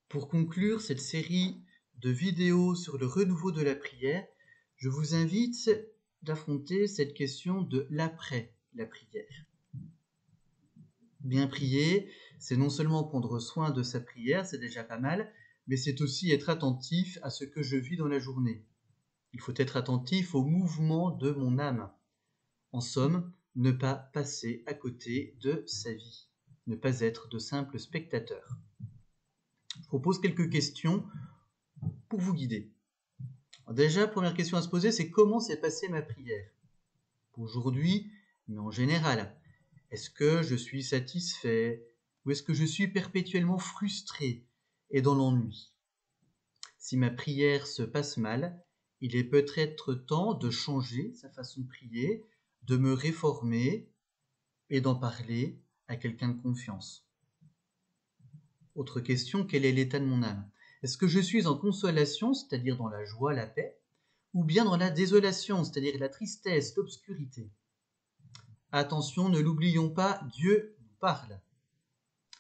Pour conclure cette série de vidéos sur le renouveau de la prière, je vous invite d'affronter cette question de l'après la prière. Bien prier, c'est non seulement prendre soin de sa prière, c'est déjà pas mal, mais c'est aussi être attentif à ce que je vis dans la journée. Il faut être attentif au mouvement de mon âme. En somme, ne pas passer à côté de sa vie, ne pas être de simple spectateur. Je propose quelques questions pour vous guider. Alors déjà, première question à se poser, c'est comment s'est passée ma prière aujourd'hui, mais en général. Est-ce que je suis satisfait ou est-ce que je suis perpétuellement frustré et dans l'ennui? Si ma prière se passe mal, il est peut-être temps de changer sa façon de prier, de me réformer et d'en parler à quelqu'un de confiance. Autre question, quel est l'état de mon âme? Est-ce que je suis en consolation, c'est-à-dire dans la joie, la paix, ou bien dans la désolation, c'est-à-dire la tristesse, l'obscurité? Attention, ne l'oublions pas, Dieu nous parle.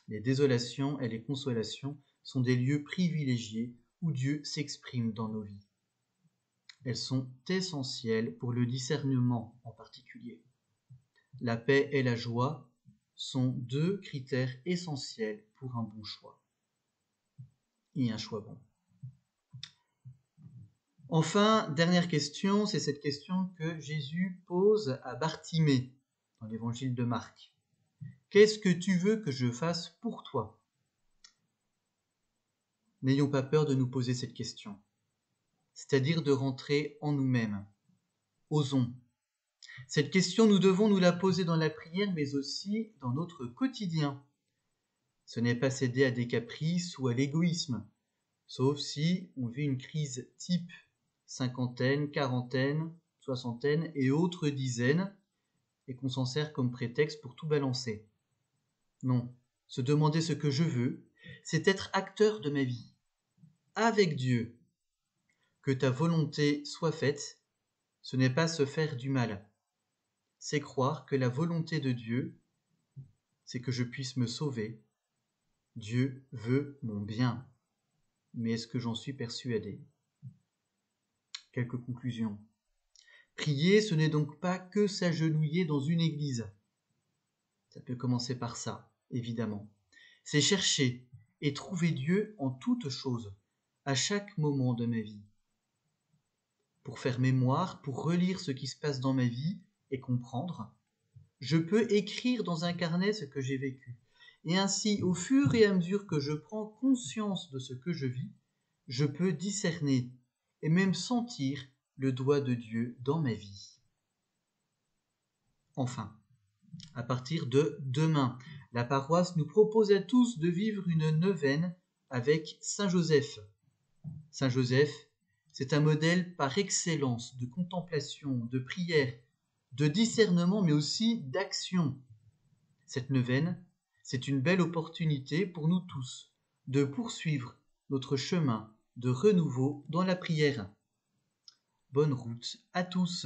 Les désolations et les consolations sont des lieux privilégiés où Dieu s'exprime dans nos vies. Elles sont essentielles pour le discernement en particulier. La paix et la joie sont deux critères essentiels pour un bon choix. Et un choix bon. Enfin, dernière question, c'est cette question que Jésus pose à Bartimée dans l'évangile de Marc. Qu'est-ce que tu veux que je fasse pour toi? N'ayons pas peur de nous poser cette question, c'est-à-dire de rentrer en nous-mêmes. Osons. Cette question, nous devons nous la poser dans la prière, mais aussi dans notre quotidien. Ce n'est pas céder à des caprices ou à l'égoïsme, sauf si on vit une crise type cinquantaine, quarantaine, soixantaine et autres dizaines, et qu'on s'en sert comme prétexte pour tout balancer. Non, se demander ce que je veux, c'est être acteur de ma vie, avec Dieu. Que ta volonté soit faite, ce n'est pas se faire du mal, c'est croire que la volonté de Dieu, c'est que je puisse me sauver. Dieu veut mon bien, mais est-ce que j'en suis persuadé? Quelques conclusions. Prier, ce n'est donc pas que s'agenouiller dans une église. Ça peut commencer par ça, évidemment. C'est chercher et trouver Dieu en toutes choses, à chaque moment de ma vie. Pour faire mémoire, pour relire ce qui se passe dans ma vie et comprendre, je peux écrire dans un carnet ce que j'ai vécu. Et ainsi, au fur et à mesure que je prends conscience de ce que je vis, je peux discerner et même sentir le doigt de Dieu dans ma vie. Enfin, à partir de demain, la paroisse nous propose à tous de vivre une neuvaine avec Saint Joseph. Saint Joseph, c'est un modèle par excellence de contemplation, de prière, de discernement, mais aussi d'action. Cette neuvaine, c'est une belle opportunité pour nous tous de poursuivre notre chemin de renouveau dans la prière. Bonne route à tous!